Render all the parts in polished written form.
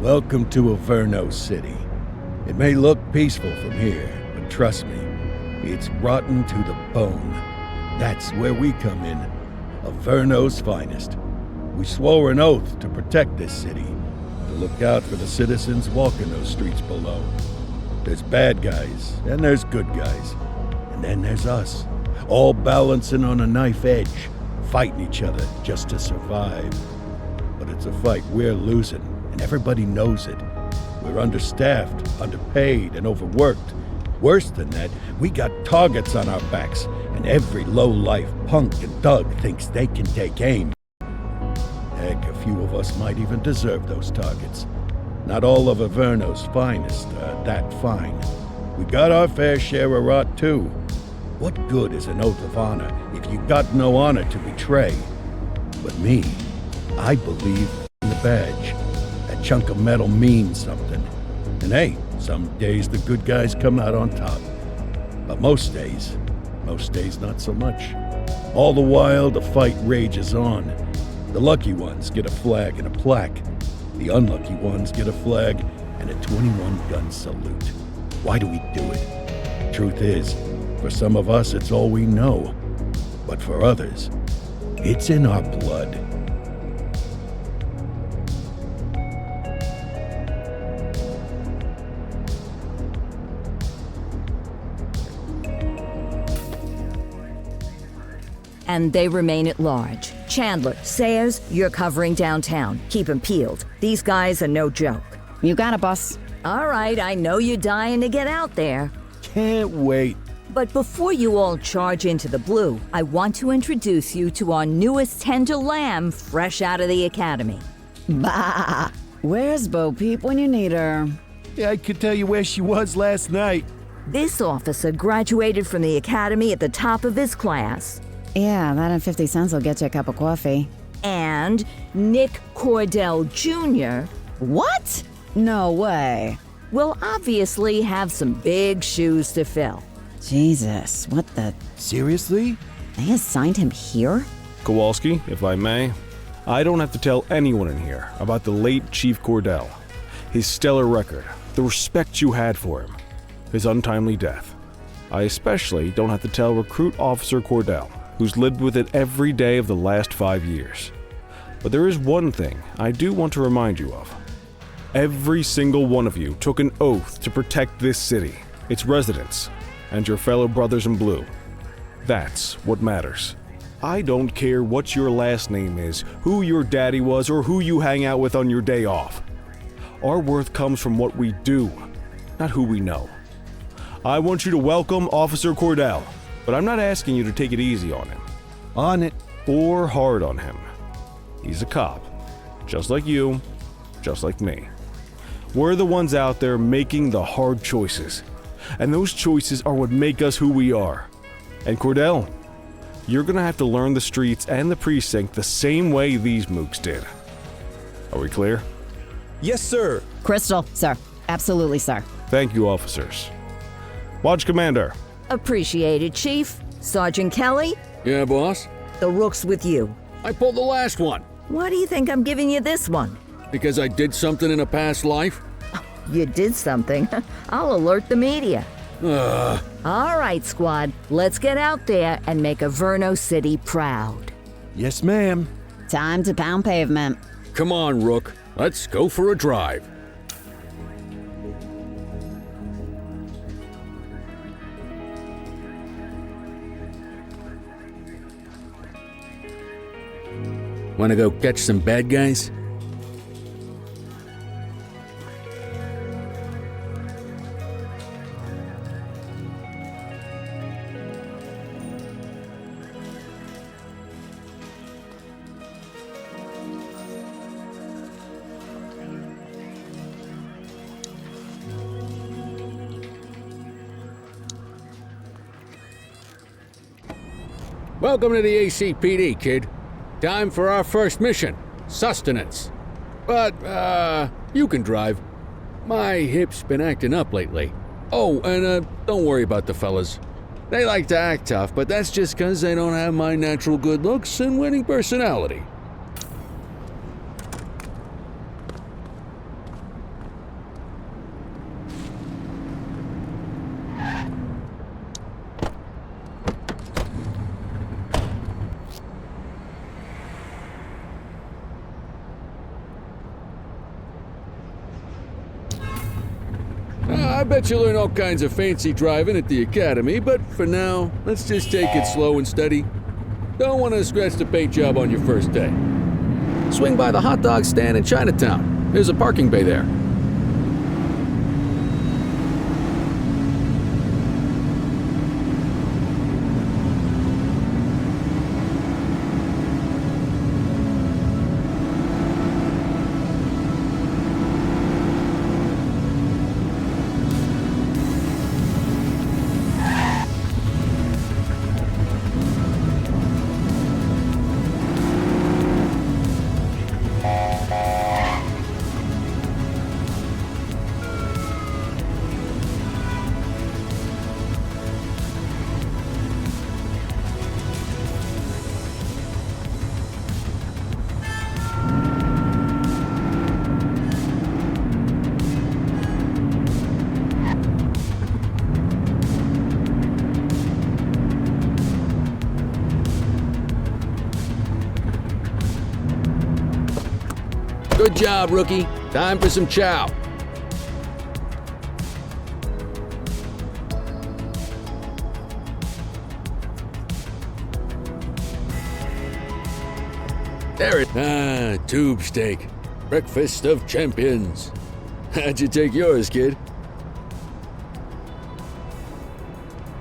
Welcome to Averno City. It may look peaceful from here, but trust me, it's rotten to the bone. That's where we come in, Averno's finest. We swore an oath to protect this city, to look out for the citizens walking those streets below. There's bad guys, and there's good guys. And then there's us, all balancing on a knife edge, fighting each other just to survive. But it's a fight we're losing, and everybody knows it. We're understaffed, underpaid, and overworked. Worse than that, we got targets on our backs, and every low-life punk and thug thinks they can take aim. Heck, a few of us might even deserve those targets. Not all of Averno's finest are that fine. We got our fair share of rot, too. What good is an oath of honor if you got no honor to betray? But me, I believe in the badge. That chunk of metal means something. And hey, some days the good guys come out on top. But most days not so much. All the while, the fight rages on. The lucky ones get a flag and a plaque. The unlucky ones get a flag and a 21-gun salute. Why do we do it? Truth is, for some of us, it's all we know. But for others, it's in our blood. And they remain at large. Chandler, Sayers, you're covering downtown. Keep 'em peeled. These guys are no joke. You got it, boss. All right, I know you're dying to get out there. Can't wait. But before you all charge into the blue, I want to introduce you to our newest tender lamb fresh out of the academy. Bah! Where's Bo Peep when you need her? Yeah, I could tell you where she was last night. This officer graduated from the academy at the top of his class. Yeah, that and 50 cents will get you a cup of coffee. And Nick Cordell Jr. What? No way. will obviously have some big shoes to fill. Jesus, what the... Seriously? They assigned him here? Kowalski, if I may, I don't have to tell anyone in here about the late Chief Cordell, his stellar record, the respect you had for him, his untimely death. I especially don't have to tell Recruit Officer Cordell, who's lived with it every day of the last 5 years. But there is one thing I do want to remind you of. Every single one of you took an oath to protect this city, its residents, and your fellow brothers in blue. That's what matters. I don't care what your last name is, who your daddy was, or who you hang out with on your day off. Our worth comes from what we do, not who we know. I want you to welcome Officer Cordell, but I'm not asking you to take it easy on him. On it. Or hard on him. He's a cop, just like you, just like me. We're the ones out there making the hard choices, and those choices are what make us who we are. And Cordell, you're gonna have to learn the streets and the precinct the same way these mooks did. Are we clear? Yes, sir. Crystal, sir. Absolutely, sir. Thank you, officers. Watch Commander. Appreciated, Chief. Sergeant Kelly, Yeah, boss? the rook's with you. I pulled the last one. Why do you think I'm giving you this one? Because I did something in a past life? You did something. I'll alert the media. Ugh. All right, squad. Let's get out there and make Averno City proud. Yes, ma'am. Time to pound pavement. Come on, Rook. Let's go for a drive. Wanna go catch some bad guys? Welcome to the ACPD, kid. Time for our first mission, sustenance. But, you can drive. My hip's been acting up lately. Oh, and, don't worry about the fellas. They like to act tough, but that's just 'cause they don't have my natural good looks and winning personality. I bet you'll learn all kinds of fancy driving at the academy, but for now, let's just take it slow and steady. Don't want to scratch the paint job on your first day. Swing by the hot dog stand in Chinatown. There's a parking bay there. Good job, rookie. Time for some chow. There it. Tube steak. Breakfast of champions. How'd you take yours, kid?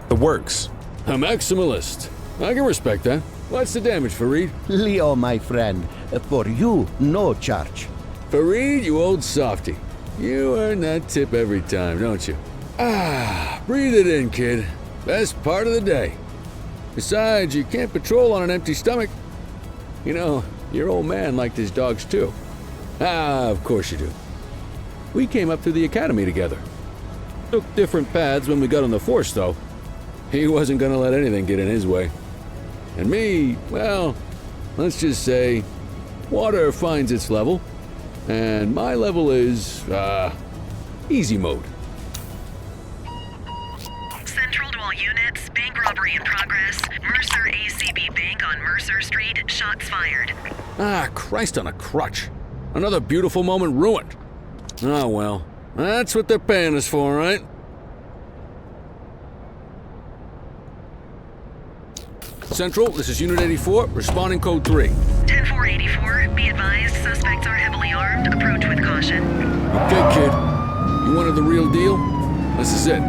The works. A maximalist. I can respect that. What's the damage, Fareed? Leo, my friend, for you, no charge. Fareed, you old softy. You earn that tip every time, don't you? Breathe it in, kid. Best part of the day. Besides, you can't patrol on an empty stomach. You know, your old man liked his dogs too. Of course you do. We came up through the academy together. Took different paths when we got on the force, though. He wasn't gonna let anything get in his way. And me, well, let's just say, water finds its level, and my level is, easy mode. Central to all units, bank robbery in progress. Mercer ACB Bank on Mercer Street, shots fired. Christ on a crutch. Another beautiful moment ruined. Oh well, that's what they're paying us for, right? Central, this is Unit 84, responding code 3. 10-484, be advised, suspects are heavily armed, approach with caution. Okay, kid. You wanted the real deal? This is it.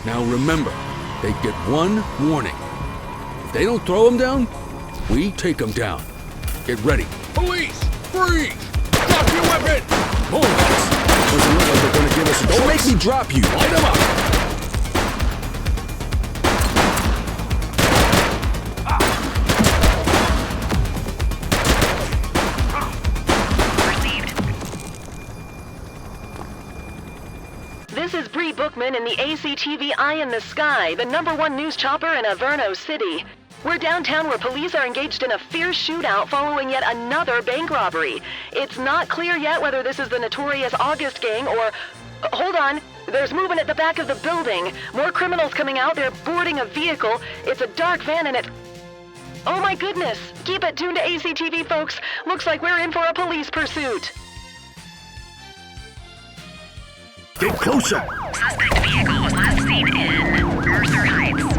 Now remember, they get one warning. If they don't throw them down, we take them down. Get ready. Police! Freeze! Drop your weapon! Move us! Doesn't look like they're gonna give us a choice. Don't make me drop you! Light them up! This is Bree Bookman in the ACTV Eye in the Sky, the #1 news chopper in Averno City. We're downtown where police are engaged in a fierce shootout following yet another bank robbery. It's not clear yet whether this is the notorious August gang or... Hold on. There's movement at the back of the building. More criminals coming out. They're boarding a vehicle. It's a dark van and it... Oh my goodness. Keep it tuned to ACTV, folks. Looks like we're in for a police pursuit. Get closer! Suspect vehicle was last seen in Mercer Heights.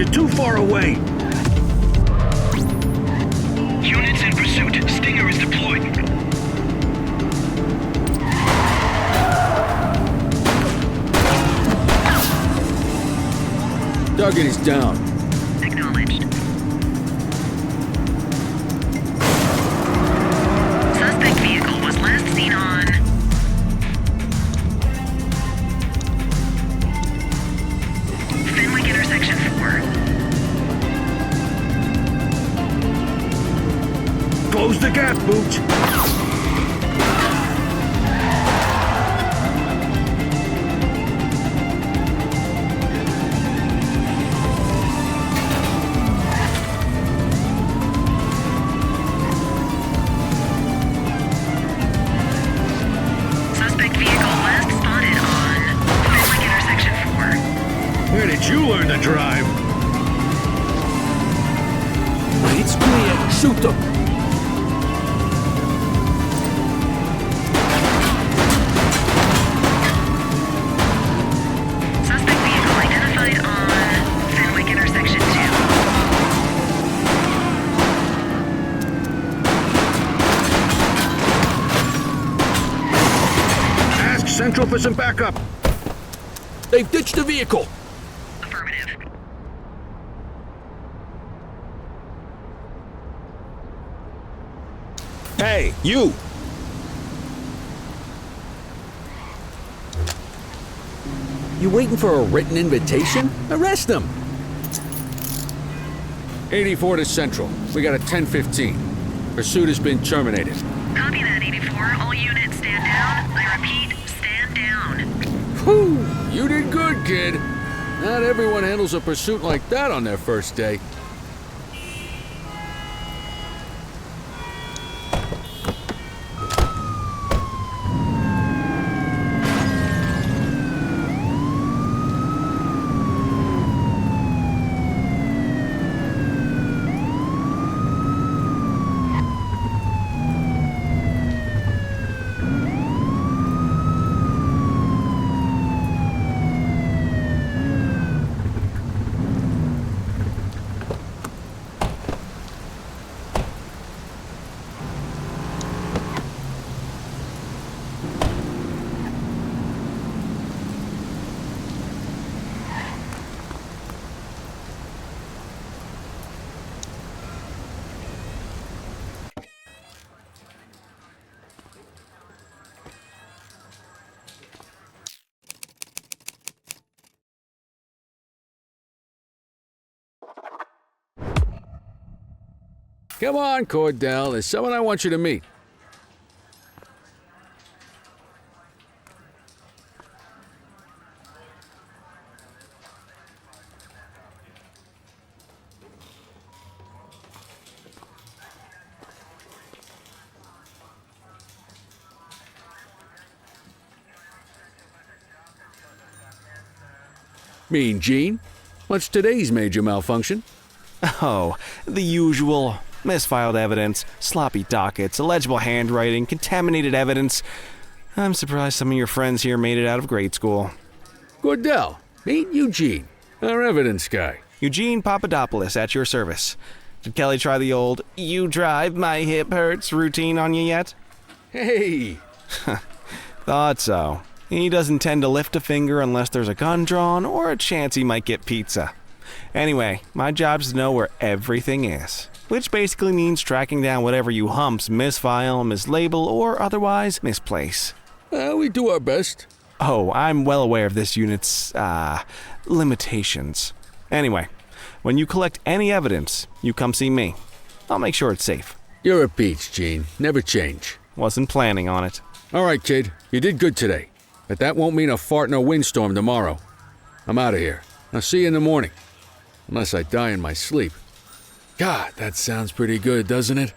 You're too far away. Units in pursuit. Stinger is deployed. Target is down. Acknowledged. Suspect vehicle was last seen on Fenwick intersection 4. Close the gap, Booch. Suspect vehicle last spotted on Fenwick intersection 4. Where did you learn to drive? It's clear. Shoot them. Suspect vehicle identified on Fenwick intersection 2. Ask Central for some backup. They've ditched the vehicle. Affirmative. Hey, you! You waiting for a written invitation? Arrest them. 84 to Central. We got a 10:15. Pursuit has been terminated. Copy that, 84. All units stand down. I repeat, stand down. Whew! You did good, kid. Not everyone handles a pursuit like that on their first day. Come on, Cordell. There's someone I want you to meet. Mean Gene? What's today's major malfunction? Oh, the usual. Misfiled evidence, sloppy dockets, illegible handwriting, contaminated evidence. I'm surprised some of your friends here made it out of grade school. Cordell, meet Eugene, our evidence guy. Eugene Papadopoulos at your service. Did Kelly try the old, "you drive, my hip hurts" routine on you yet? Hey! Thought so. He doesn't tend to lift a finger unless there's a gun drawn or a chance he might get pizza. Anyway, my job's to know where everything is. Which basically means tracking down whatever you humps misfile, mislabel, or otherwise misplace. We do our best. Oh, I'm well aware of this unit's, limitations. Anyway, when you collect any evidence, you come see me. I'll make sure it's safe. You're a peach, Gene. Never change. Wasn't planning on it. All right, kid. You did good today. But that won't mean a fart in a windstorm tomorrow. I'm out of here. I'll see you in the morning. Unless I die in my sleep. God, that sounds pretty good, doesn't it?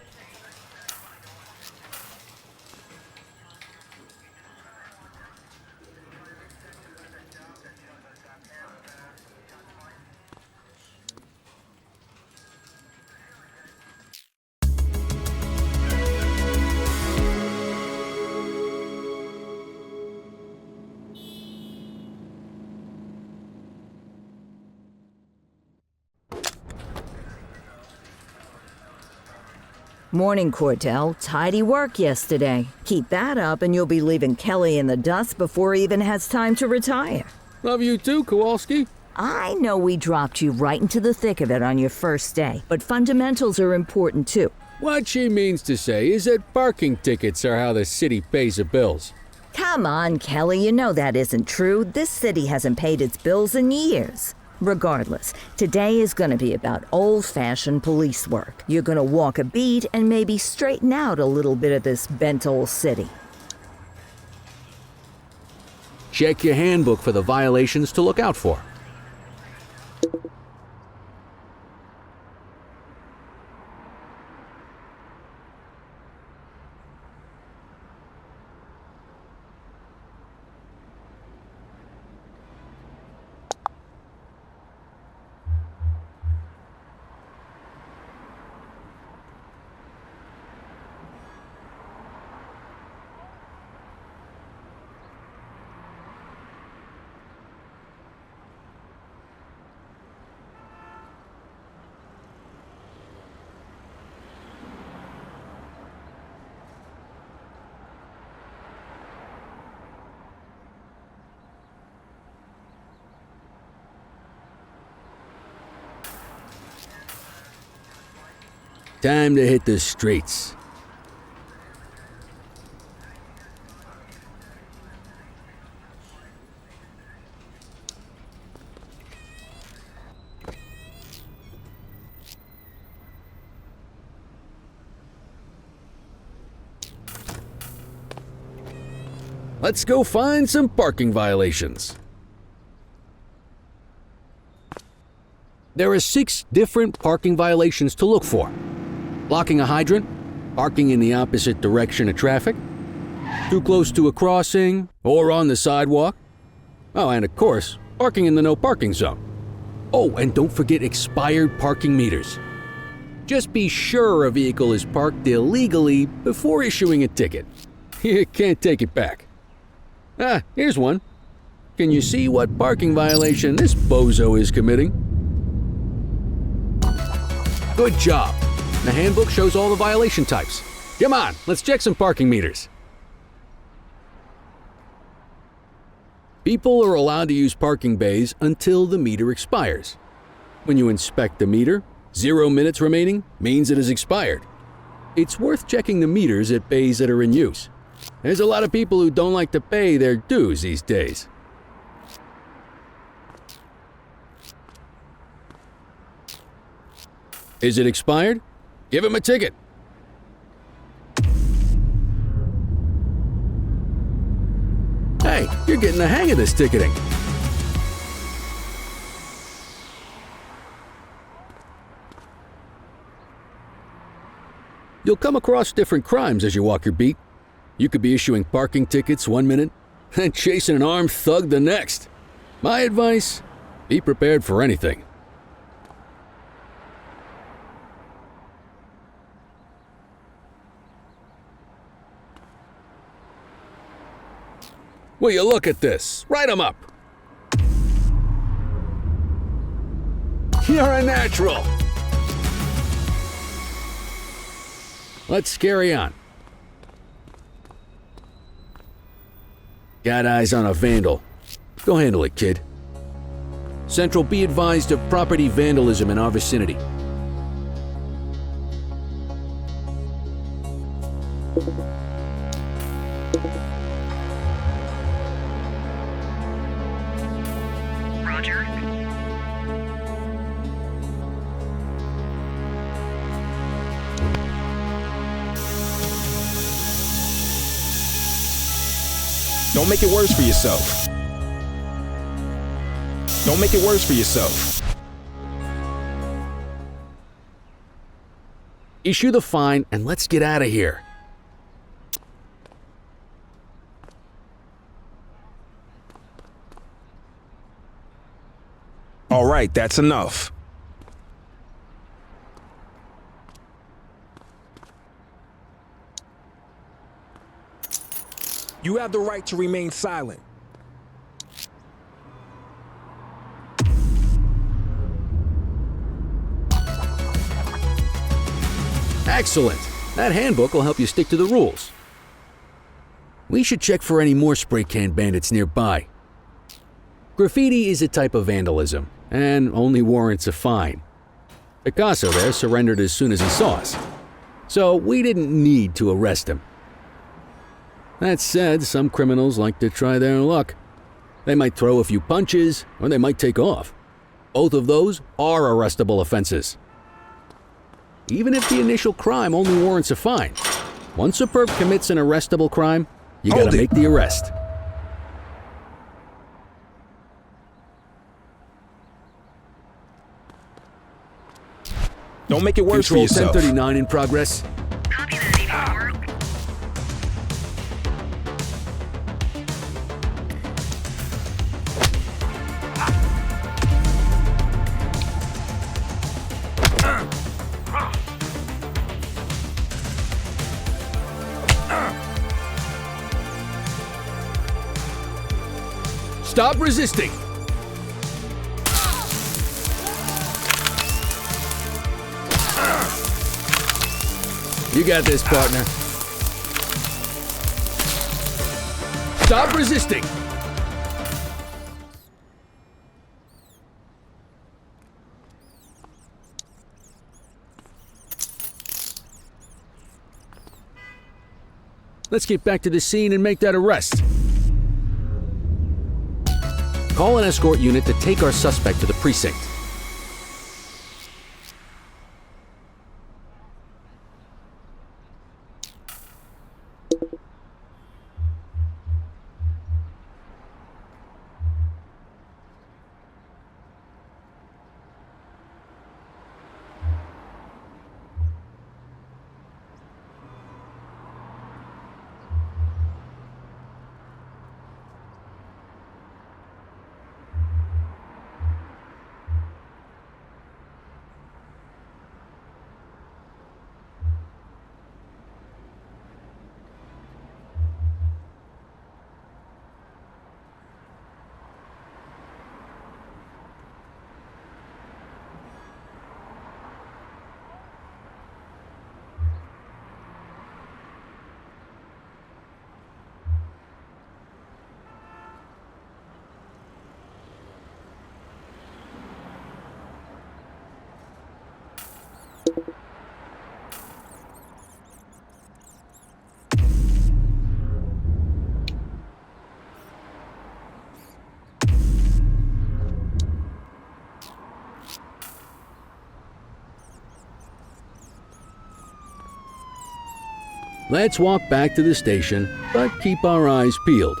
Morning, Cordell. Tidy work yesterday. Keep that up and you'll be leaving Kelly in the dust before he even has time to retire. Love you too, Kowalski. I know we dropped you right into the thick of it on your first day, but fundamentals are important too. What she means to say is that parking tickets are how the city pays the bills. Come on, Kelly, you know that isn't true. This city hasn't paid its bills in years. Regardless, today is going to be about old-fashioned police work. You're going to walk a beat and maybe straighten out a little bit of this bent old city. Check your handbook for the violations to look out for. Time to hit the streets. Let's go find some parking violations. There are 6 different parking violations to look for. Blocking a hydrant, parking in the opposite direction of traffic, too close to a crossing or on the sidewalk. Oh, and of course, parking in the no parking zone. Oh, and don't forget expired parking meters. Just be sure a vehicle is parked illegally before issuing a ticket. You can't take it back. Ah, here's one. Can you see what parking violation this bozo is committing? Good job. The handbook shows all the violation types. Come on, let's check some parking meters. People are allowed to use parking bays until the meter expires. When you inspect the meter, 0 minutes remaining means it has expired. It's worth checking the meters at bays that are in use. There's a lot of people who don't like to pay their dues these days. Is it expired? Give him a ticket. Hey, you're getting the hang of this ticketing. You'll come across different crimes as you walk your beat. You could be issuing parking tickets 1 minute and chasing an armed thug the next. My advice, be prepared for anything. Will you look at this? Write 'em up. You're a natural. Let's carry on. Got eyes on a vandal. Go handle it, kid. Central, be advised of property vandalism in our vicinity. Roger. Don't make it worse for yourself. Don't make it worse for yourself. Issue the fine and let's get out of here. All right, that's enough. You have the right to remain silent. Excellent. That handbook will help you stick to the rules. We should check for any more spray can bandits nearby. Graffiti is a type of vandalism, and only warrants a fine. Picasso there surrendered as soon as he saw us, so we didn't need to arrest him. That said, some criminals like to try their luck. They might throw a few punches, or they might take off. Both of those are arrestable offenses. Even if the initial crime only warrants a fine, once a perp commits an arrestable crime, you gotta make the arrest. Don't make it worse Control for yourself. 1039 in progress. Copy that, 84. Stop resisting! You got this, partner. Stop resisting! Let's get back to the scene and make that arrest. Call an escort unit to take our suspect to the precinct. Let's walk back to the station, but keep our eyes peeled.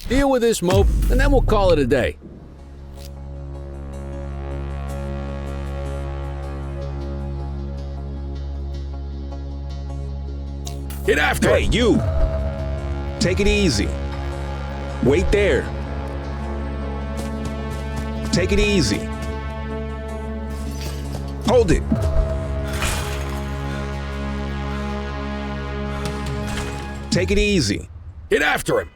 Deal with this mope, and then we'll call it a day. Get after Hey, it! you! Take it easy. Wait there. Take it easy. Hold it. Take it easy. Get after him!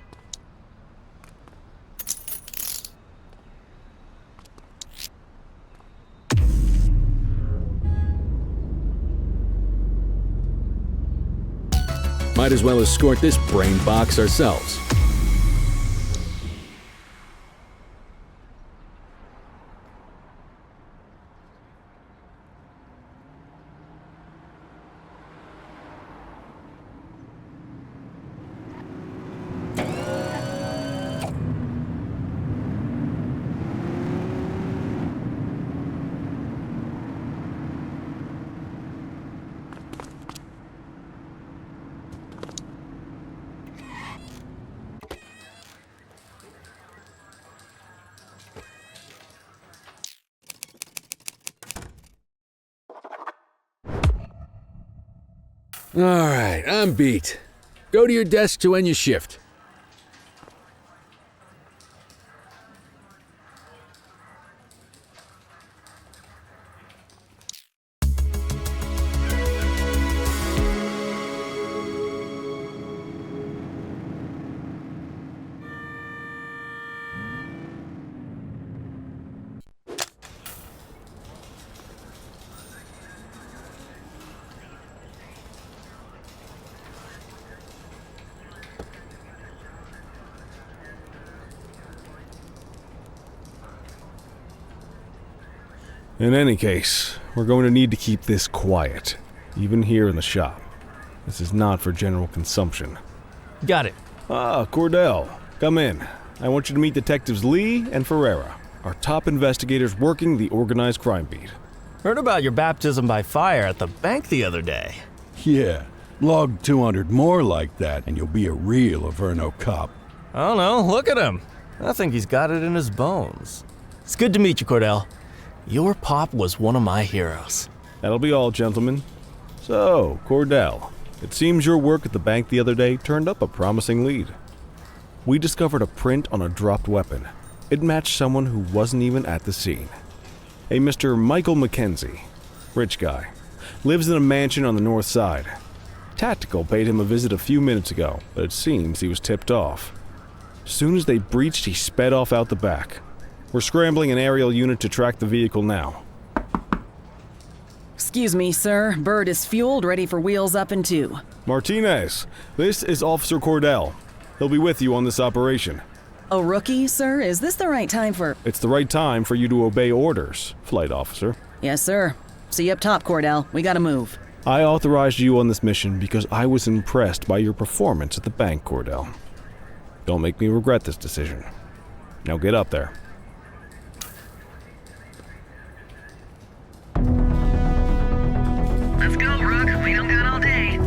Might as well escort this brain box ourselves. All right, I'm beat. Go to your desk to end your shift. In any case, we're going to need to keep this quiet, even here in the shop. This is not for general consumption. Got it. Ah, Cordell, come in. I want you to meet Detectives Lee and Ferreira, our top investigators working the organized crime beat. Heard about your baptism by fire at the bank the other day. Yeah, log 200 more like that, and you'll be a real Averno cop. I don't know, look at him. I think he's got it in his bones. It's good to meet you, Cordell. Your pop was one of my heroes. That'll be all, gentlemen. So, Cordell, it seems your work at the bank the other day turned up a promising lead. We discovered a print on a dropped weapon. It matched someone who wasn't even at the scene. A Mr. Michael McKenzie, rich guy, lives in a mansion on the north side. Tactical paid him a visit a few minutes ago, but it seems he was tipped off. As soon as they breached, he sped off out the back. We're scrambling an aerial unit to track the vehicle now. Excuse me, sir. Bird is fueled, ready for wheels up in 2. Martinez, this is Officer Cordell. He'll be with you on this operation. A rookie, sir? Is this the right time for... It's the right time for you to obey orders, flight officer. Yes, sir. See you up top, Cordell. We gotta move. I authorized you on this mission because I was impressed by your performance at the bank, Cordell. Don't make me regret this decision. Now get up there. Let's go, Rook. We don't got all day.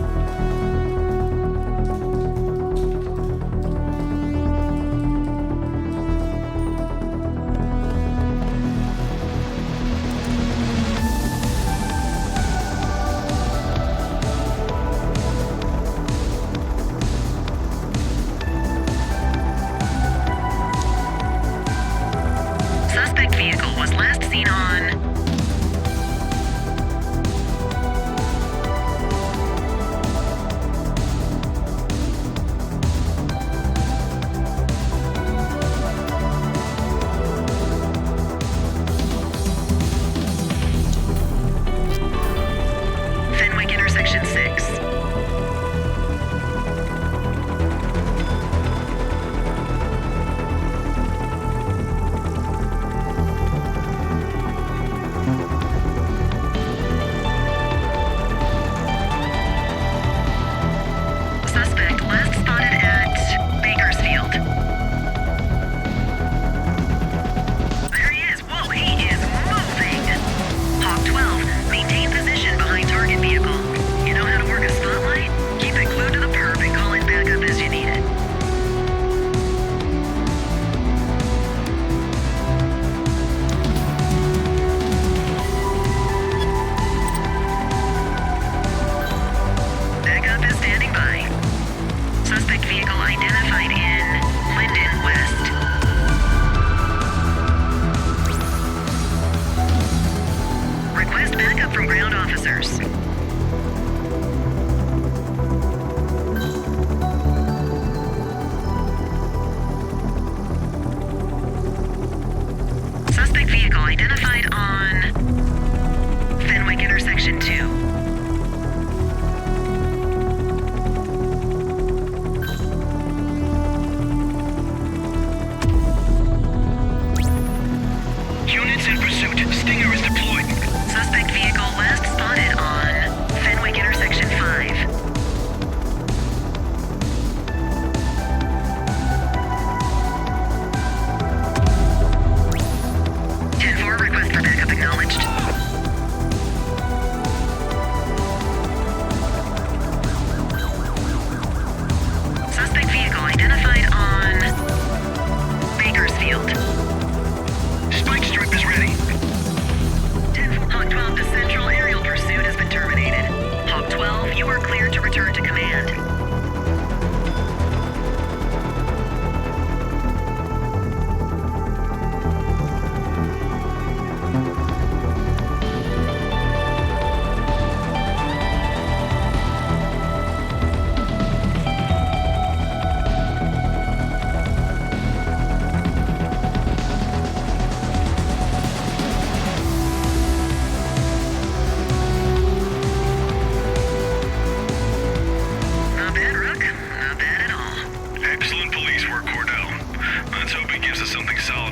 Suspect vehicle was last seen on... Intersection 6. Suspect last spotted at Bakersfield. There he is. Whoa, he is moving. Hawk 12, maintain position behind target vehicle. You know how to work a spotlight? Keep it glued to the perp and call in backup as you need it. Backup is standing by. Suspect vehicle identified in Linden West. Request backup from ground officers. Suspect vehicle identified on Fenwick Intersection 2. Units in pursuit. Stinger is deployed. Suspect vehicle last spotted on Fenwick Intersection 5. Request for backup acknowledged. Suspect vehicle identified on Bakersfield. Spike strip is ready. 10 Hawk 12 to Central aerial pursuit has been terminated. Hawk 12, you are cleared to return to command. Excellent police work, Cordell. Let's hope it gives us something solid